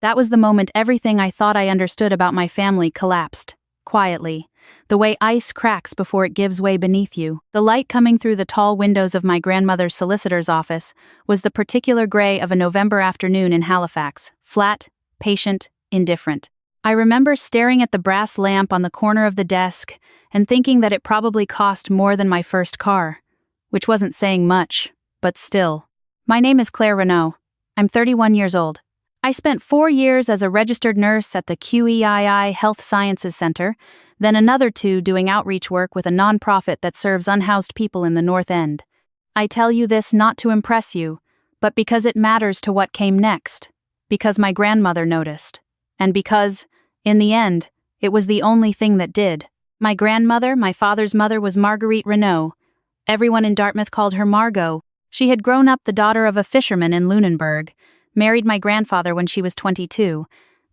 That was the moment everything I thought I understood about my family collapsed. Quietly. The way ice cracks before it gives way beneath you. The light coming through the tall windows of my grandmother's solicitor's office was the particular gray of a November afternoon in Halifax. Flat, patient, indifferent. I remember staring at the brass lamp on the corner of the desk and thinking that it probably cost more than my first car. Which wasn't saying much, but still. My name is Claire Renaud. I'm 31 years old. I spent 4 years as a registered nurse at the QEII Health Sciences Center, then another 2 doing outreach work with a nonprofit that serves unhoused people in the North End. I tell you this not to impress you, but because it matters to what came next. Because my grandmother noticed. And because, in the end, it was the only thing that did. My grandmother, my father's mother, was Marguerite Renaud. Everyone in Dartmouth called her Margot. She had grown up the daughter of a fisherman in Lunenburg, married my grandfather when she was 22,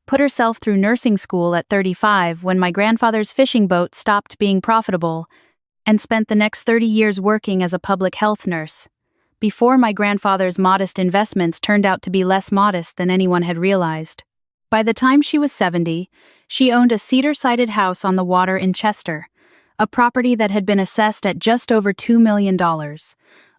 put herself through nursing school at 35 when my grandfather's fishing boat stopped being profitable, and spent the next 30 years working as a public health nurse. Before my grandfather's modest investments turned out to be less modest than anyone had realized. By the time she was 70, she owned a cedar-sided house on the water in Chester, a property that had been assessed at just over $2 million,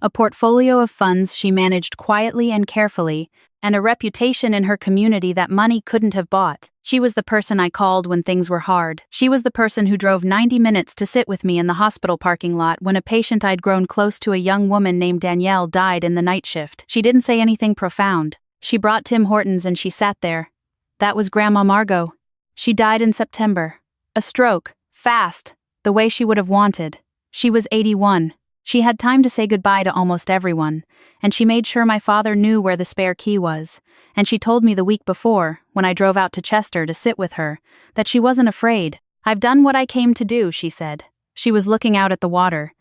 a portfolio of funds she managed quietly and carefully, and a reputation in her community that money couldn't have bought. She was the person I called when things were hard. She was the person who drove 90 minutes to sit with me in the hospital parking lot when a patient I'd grown close to, a young woman named Danielle, died in the night shift. She didn't say anything profound. She brought Tim Hortons and she sat there. That was Grandma Margot. She died in September. A stroke. Fast. The way she would have wanted. She was 81. She had time to say goodbye to almost everyone, and she made sure my father knew where the spare key was, and she told me the week before, when I drove out to Chester to sit with her, that she wasn't afraid. "I've done what I came to do," she said. She was looking out at the water.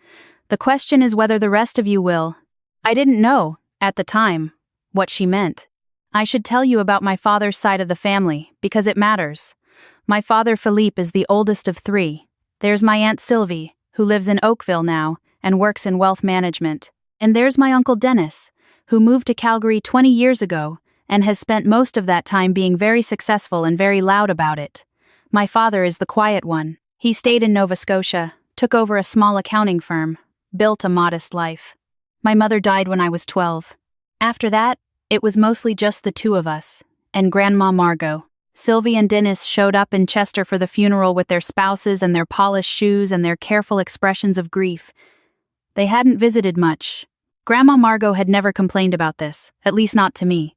"The question is whether the rest of you will." I didn't know, at the time, what she meant. I should tell you about my father's side of the family, because it matters. My father Philippe is the oldest of 3. There's my Aunt Sylvie, who lives in Oakville now, and works in wealth management. And there's my Uncle Dennis, who moved to Calgary 20 years ago, and has spent most of that time being very successful and very loud about it. My father is the quiet one. He stayed in Nova Scotia, took over a small accounting firm, built a modest life. My mother died when I was 12. After that, it was mostly just the 2 of us, and Grandma Margot. Sylvie and Dennis showed up in Chester for the funeral with their spouses and their polished shoes and their careful expressions of grief. They hadn't visited much. Grandma Margot had never complained about this, at least not to me.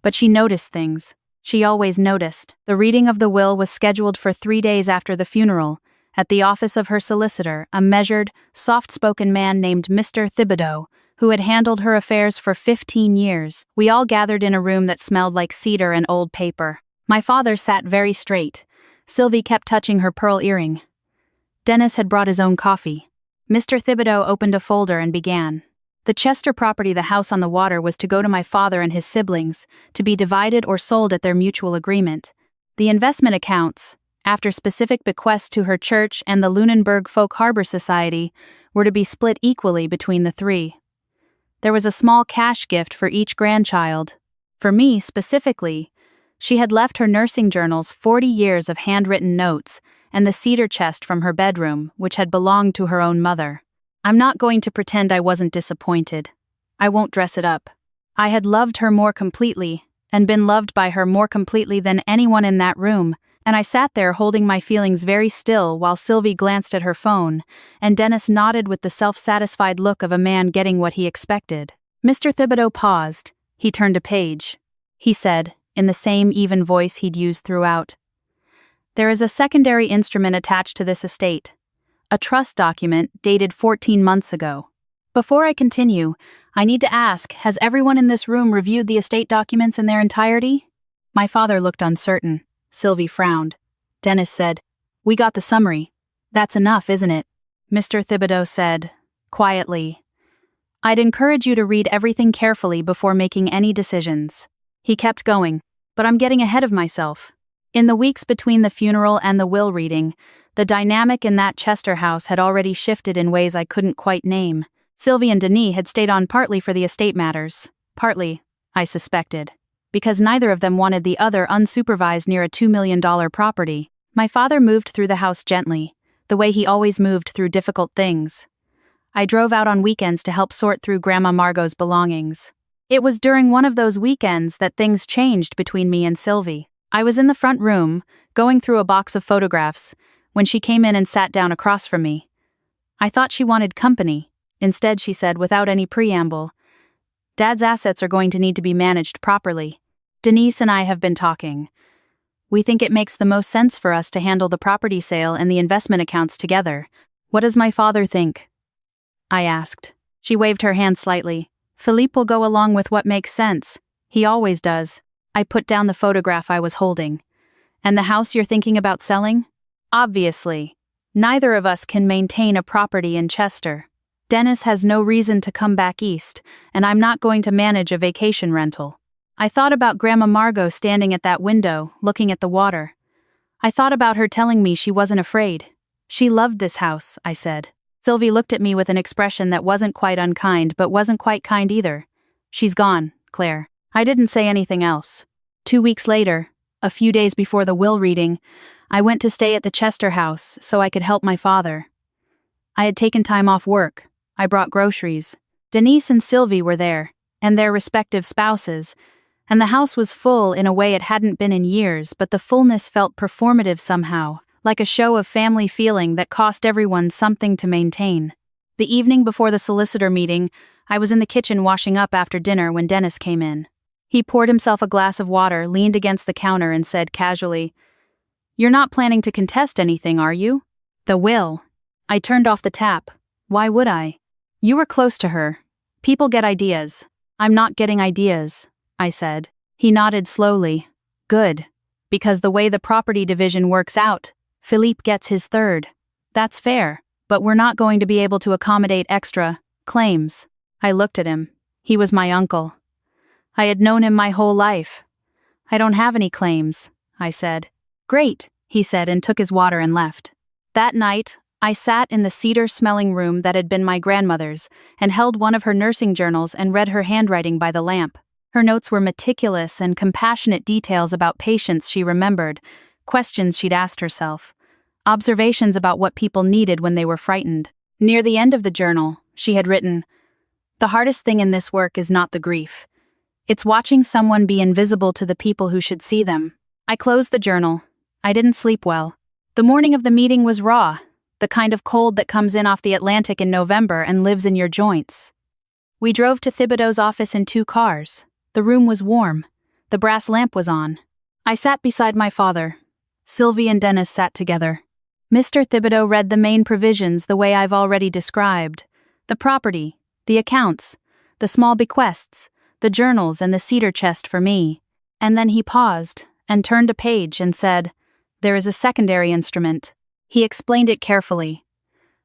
But she noticed things. She always noticed. The reading of the will was scheduled for 3 days after the funeral, at the office of her solicitor, a measured, soft-spoken man named Mr. Thibodeau, who had handled her affairs for 15 years. We all gathered in a room that smelled like cedar and old paper. My father sat very straight. Sylvie kept touching her pearl earring. Dennis had brought his own coffee. Mr. Thibodeau opened a folder and began. The Chester property, the house on the water, was to go to my father and his siblings, to be divided or sold at their mutual agreement. The investment accounts, after specific bequests to her church and the Lunenburg Folk Harbor Society, were to be split equally between the 3. There was a small cash gift for each grandchild. For me, specifically, she had left her nursing journals, 40 years of handwritten notes, and the cedar chest from her bedroom, which had belonged to her own mother. I'm not going to pretend I wasn't disappointed. I won't dress it up. I had loved her more completely, and been loved by her more completely than anyone in that room, and I sat there holding my feelings very still while Sylvie glanced at her phone, and Dennis nodded with the self-satisfied look of a man getting what he expected. Mr. Thibodeau paused. He turned a page. He said, in the same even voice he'd used throughout, "There is a secondary instrument attached to this estate. A trust document dated 14 months ago. Before I continue, I need to ask, has everyone in this room reviewed the estate documents in their entirety?" My father looked uncertain. Sylvie frowned. Dennis said, "We got the summary. That's enough, isn't it?" Mr. Thibodeau said, quietly, "I'd encourage you to read everything carefully before making any decisions." He kept going, "But I'm getting ahead of myself." In the weeks between the funeral and the will reading, the dynamic in that Chester house had already shifted in ways I couldn't quite name. Sylvie and Denis had stayed on partly for the estate matters, partly, I suspected, because neither of them wanted the other unsupervised near a $2 million property. My father moved through the house gently, the way he always moved through difficult things. I drove out on weekends to help sort through Grandma Margot's belongings. It was during one of those weekends that things changed between me and Sylvie. I was in the front room, going through a box of photographs, when she came in and sat down across from me. I thought she wanted company. Instead, she said without any preamble, "Dad's assets are going to need to be managed properly. Denise and I have been talking. We think it makes the most sense for us to handle the property sale and the investment accounts together. What does my father think?" I asked. She waved her hand slightly. "Philippe will go along with what makes sense. He always does." I put down the photograph I was holding. "And the house you're thinking about selling?" "Obviously. Neither of us can maintain a property in Chester. Dennis has no reason to come back east, and I'm not going to manage a vacation rental." I thought about Grandma Margot standing at that window, looking at the water. I thought about her telling me she wasn't afraid. "She loved this house," I said. Sylvie looked at me with an expression that wasn't quite unkind but wasn't quite kind either. "She's gone, Claire." I didn't say anything else. 2 weeks later, a few days before the will reading, I went to stay at the Chester house so I could help my father. I had taken time off work. I brought groceries. Denise and Sylvie were there, and their respective spouses, and the house was full in a way it hadn't been in years, but the fullness felt performative somehow, like a show of family feeling that cost everyone something to maintain. The evening before the solicitor meeting, I was in the kitchen washing up after dinner when Dennis came in. He poured himself a glass of water, leaned against the counter, and said casually, "You're not planning to contest anything, are you?" "The will." I turned off the tap. "Why would I?" "You were close to her. People get ideas." "I'm not getting ideas," I said. He nodded slowly. "Good. Because the way the property division works out, Philippe gets his third. That's fair, but we're not going to be able to accommodate extra claims." I looked at him. He was my uncle. I had known him my whole life. "I don't have any claims," I said. "Great," he said, and took his water and left. That night, I sat in the cedar-smelling room that had been my grandmother's and held one of her nursing journals and read her handwriting by the lamp. Her notes were meticulous and compassionate details about patients she remembered, questions she'd asked herself, observations about what people needed when they were frightened. Near the end of the journal, she had written, "The hardest thing in this work is not the grief. It's watching someone be invisible to the people who should see them." I closed the journal. I didn't sleep well. The morning of the meeting was raw, the kind of cold that comes in off the Atlantic in November and lives in your joints. We drove to Thibodeau's office in 2 cars. The room was warm. The brass lamp was on. I sat beside my father. Sylvie and Dennis sat together. Mr. Thibodeau read the main provisions the way I've already described. The property, the accounts, the small bequests, the journals and the cedar chest for me. And then he paused and turned a page and said, "There is a secondary instrument." He explained it carefully.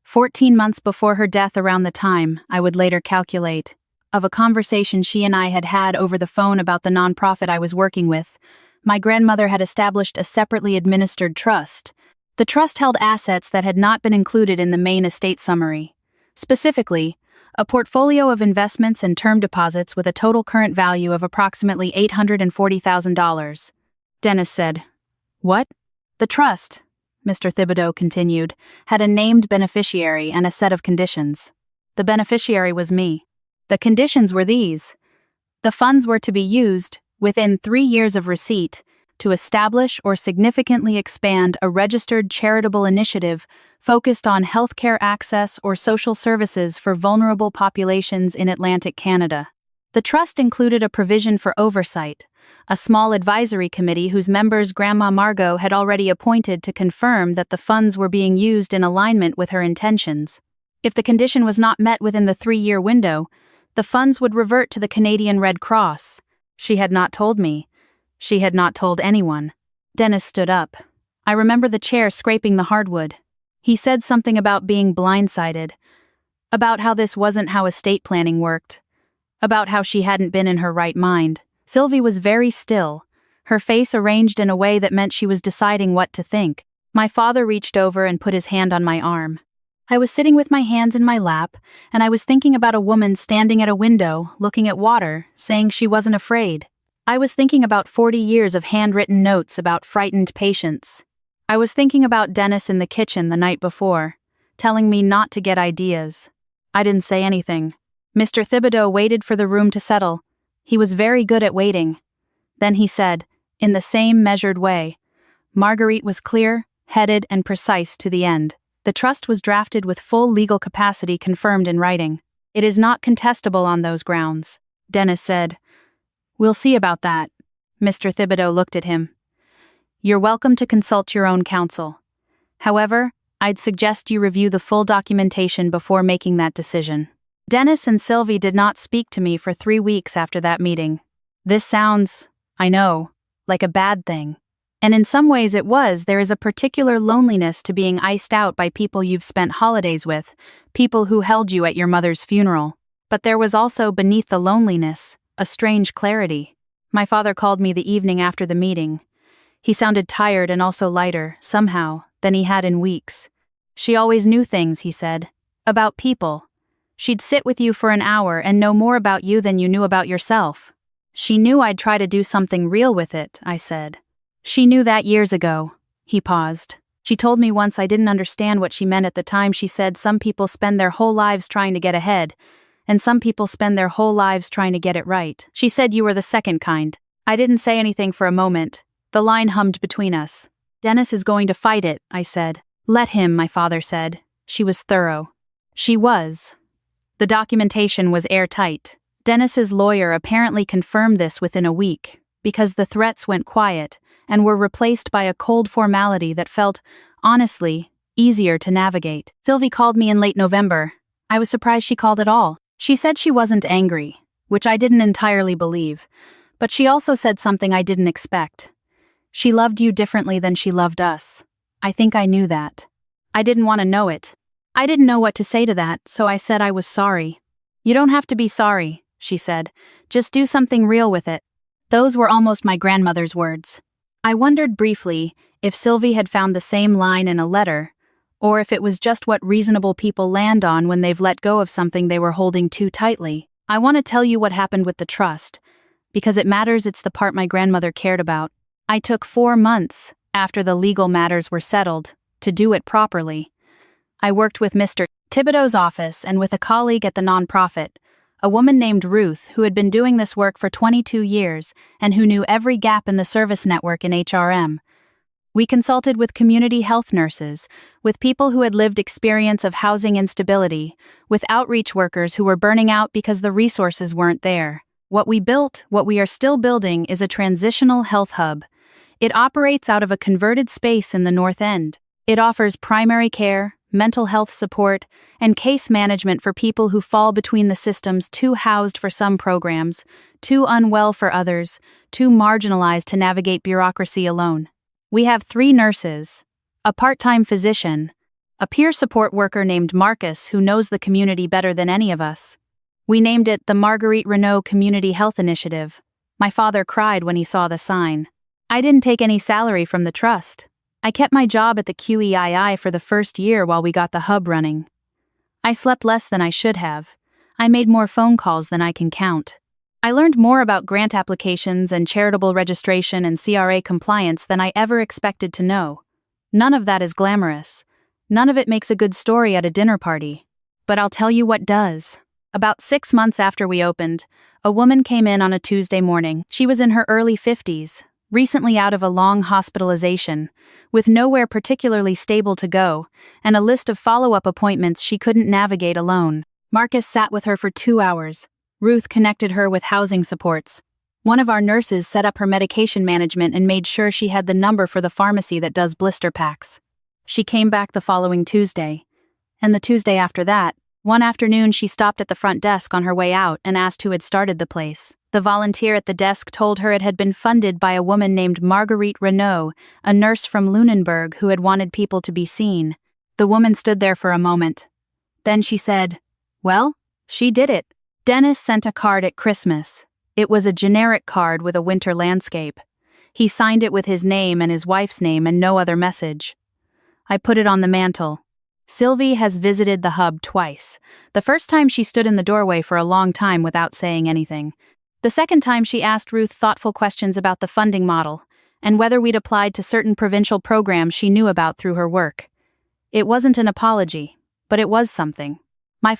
14 months before her death, around the time, I would later calculate, of a conversation she and I had had over the phone about the nonprofit I was working with, my grandmother had established a separately administered trust. The trust held assets that had not been included in the main estate summary. Specifically, a portfolio of investments and term deposits with a total current value of approximately $840,000. Dennis said, "What?" "The trust," Mr. Thibodeau continued, "had a named beneficiary and a set of conditions. The beneficiary was me. The conditions were these. The funds were to be used, within 3 years of receipt, to establish or significantly expand a registered charitable initiative focused on healthcare access or social services for vulnerable populations in Atlantic Canada. The trust included a provision for oversight, a small advisory committee whose members Grandma Margot had already appointed to confirm that the funds were being used in alignment with her intentions. If the condition was not met within the 3-year window, the funds would revert to the Canadian Red Cross. She had not told me. She had not told anyone. Dennis stood up. I remember the chair scraping the hardwood. He said something about being blindsided, about how this wasn't how estate planning worked, about how she hadn't been in her right mind. Sylvie was very still, her face arranged in a way that meant she was deciding what to think. My father reached over and put his hand on my arm. I was sitting with my hands in my lap, and I was thinking about a woman standing at a window, looking at water, saying she wasn't afraid. I was thinking about 40 years of handwritten notes about frightened patients. I was thinking about Dennis in the kitchen the night before, telling me not to get ideas. I didn't say anything. Mr. Thibodeau waited for the room to settle. He was very good at waiting. Then he said, in the same measured way, Marguerite was clear, headed, and precise to the end. The trust was drafted with full legal capacity confirmed in writing. It is not contestable on those grounds. Dennis said, We'll see about that. Mr. Thibodeau looked at him. You're welcome to consult your own counsel. However, I'd suggest you review the full documentation before making that decision. Dennis and Sylvie did not speak to me for 3 weeks after that meeting. This sounds, I know, like a bad thing. And in some ways it was. There is a particular loneliness to being iced out by people you've spent holidays with, people who held you at your mother's funeral. But there was also, beneath the loneliness, a strange clarity. My father called me the evening after the meeting. He sounded tired and also lighter, somehow, than he had in weeks. She always knew things, he said. About people. She'd sit with you for an hour and know more about you than you knew about yourself. She knew I'd try to do something real with it, I said. She knew that years ago. He paused. She told me once I didn't understand what she meant at the time. She said some people spend their whole lives trying to get ahead, and some people spend their whole lives trying to get it right. She said you were the second kind. I didn't say anything for a moment. The line hummed between us. Dennis is going to fight it, I said. Let him, my father said. She was thorough. She was. The documentation was airtight. Dennis's lawyer apparently confirmed this within a week, because the threats went quiet and were replaced by a cold formality that felt, honestly, easier to navigate. Sylvie called me in late November. I was surprised she called at all. She said she wasn't angry, which I didn't entirely believe, but she also said something I didn't expect. She loved you differently than she loved us. I think I knew that. I didn't want to know it. I didn't know what to say to that, so I said I was sorry. You don't have to be sorry, she said. Just do something real with it. Those were almost my grandmother's words. I wondered briefly if Sylvie had found the same line in a letter, or if it was just what reasonable people land on when they've let go of something they were holding too tightly. I want to tell you what happened with the trust, because it matters. It's the part my grandmother cared about. I took 4 months, after the legal matters were settled, to do it properly. I worked with Mr. Thibodeau's office and with a colleague at the nonprofit, a woman named Ruth who had been doing this work for 22 years and who knew every gap in the service network in HRM. We consulted with community health nurses, with people who had lived experience of housing instability, with outreach workers who were burning out because the resources weren't there. What we built, what we are still building, is a transitional health hub. It operates out of a converted space in the North End. It offers primary care, mental health support, and case management for people who fall between the systems, too housed for some programs, too unwell for others, too marginalized to navigate bureaucracy alone. We have 3 nurses, a part-time physician, a peer support worker named Marcus who knows the community better than any of us. We named it the Marguerite Renaud Community Health Initiative. My father cried when he saw the sign. I didn't take any salary from the trust. I kept my job at the QEII for the first year while we got the hub running. I slept less than I should have. I made more phone calls than I can count. I learned more about grant applications and charitable registration and CRA compliance than I ever expected to know. None of that is glamorous. None of it makes a good story at a dinner party. But I'll tell you what does. About 6 months after we opened, a woman came in on a Tuesday morning. She was in her early 50s, recently out of a long hospitalization, with nowhere particularly stable to go, and a list of follow-up appointments she couldn't navigate alone. Marcus sat with her for 2 hours. Ruth connected her with housing supports. One of our nurses set up her medication management and made sure she had the number for the pharmacy that does blister packs. She came back the following Tuesday. And the Tuesday after that, one afternoon she stopped at the front desk on her way out and asked who had started the place. The volunteer at the desk told her it had been funded by a woman named Marguerite Renaud, a nurse from Lunenburg who had wanted people to be seen. The woman stood there for a moment. Then she said, "Well, she did it." Dennis sent a card at Christmas. It was a generic card with a winter landscape. He signed it with his name and his wife's name and no other message. I put it on the mantel. Sylvie has visited the hub twice. The first time she stood in the doorway for a long time without saying anything. The second time she asked Ruth thoughtful questions about the funding model, and whether we'd applied to certain provincial programs she knew about through her work. It wasn't an apology, but it was something. My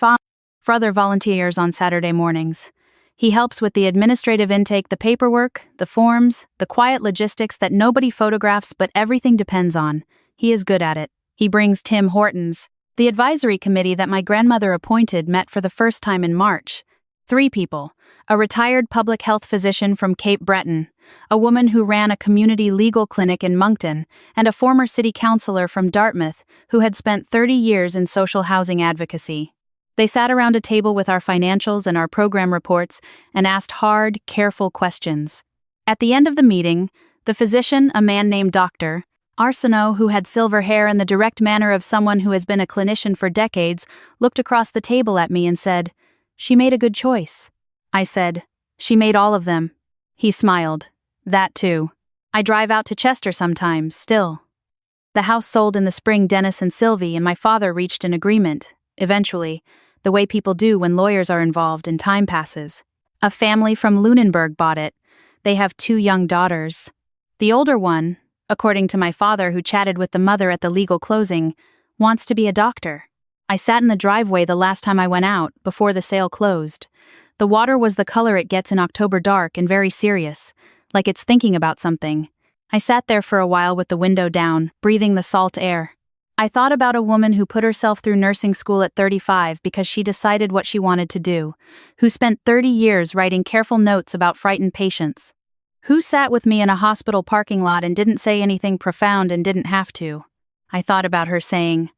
father volunteers on Saturday mornings. He helps with the administrative intake, the paperwork, the forms, the quiet logistics that nobody photographs but everything depends on. He is good at it. He brings Tim Hortons. The advisory committee that my grandmother appointed met for the first time in March. 3 people: a retired public health physician from Cape Breton, a woman who ran a community legal clinic in Moncton, and a former city councillor from Dartmouth who had spent 30 years in social housing advocacy. They sat around a table with our financials and our program reports and asked hard, careful questions. At the end of the meeting, the physician, a man named Dr. Arsenault, who had silver hair and the direct manner of someone who has been a clinician for decades, looked across the table at me and said, "She made a good choice." I said, "She made all of them." He smiled. "That too. I drive out to Chester sometimes, still." The house sold in the spring. Dennis and Sylvie and my father reached an agreement, eventually, the way people do when lawyers are involved and time passes. A family from Lunenburg bought it. They have 2 young daughters. The older one, according to my father who chatted with the mother at the legal closing, wants to be a doctor. I sat in the driveway the last time I went out, before the sale closed. The water was the color it gets in October dark and very serious, like it's thinking about something. I sat there for a while with the window down, breathing the salt air. I thought about a woman who put herself through nursing school at 35 because she decided what she wanted to do, who spent 30 years writing careful notes about frightened patients, who sat with me in a hospital parking lot and didn't say anything profound and didn't have to. I thought about her saying,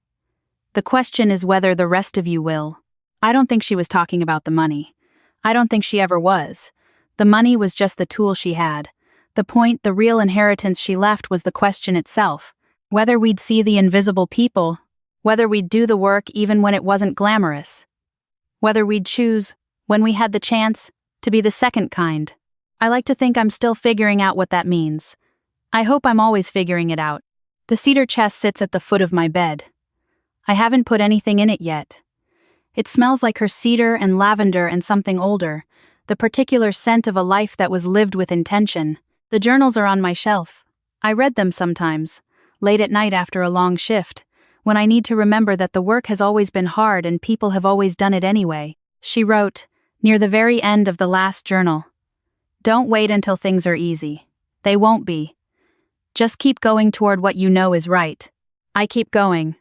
"The question is whether the rest of you will." I don't think she was talking about the money. I don't think she ever was. The money was just the tool she had. The point, the real inheritance she left, was the question itself. Whether we'd see the invisible people, whether we'd do the work even when it wasn't glamorous, whether we'd choose, when we had the chance, to be the second kind. I like to think I'm still figuring out what that means. I hope I'm always figuring it out. The cedar chest sits at the foot of my bed. I haven't put anything in it yet. It smells like her cedar and lavender and something older, the particular scent of a life that was lived with intention. The journals are on my shelf. I read them sometimes, late at night after a long shift, when I need to remember that the work has always been hard and people have always done it anyway. She wrote, near the very end of the last journal, "Don't wait until things are easy. They won't be. Just keep going toward what you know is right." I keep going.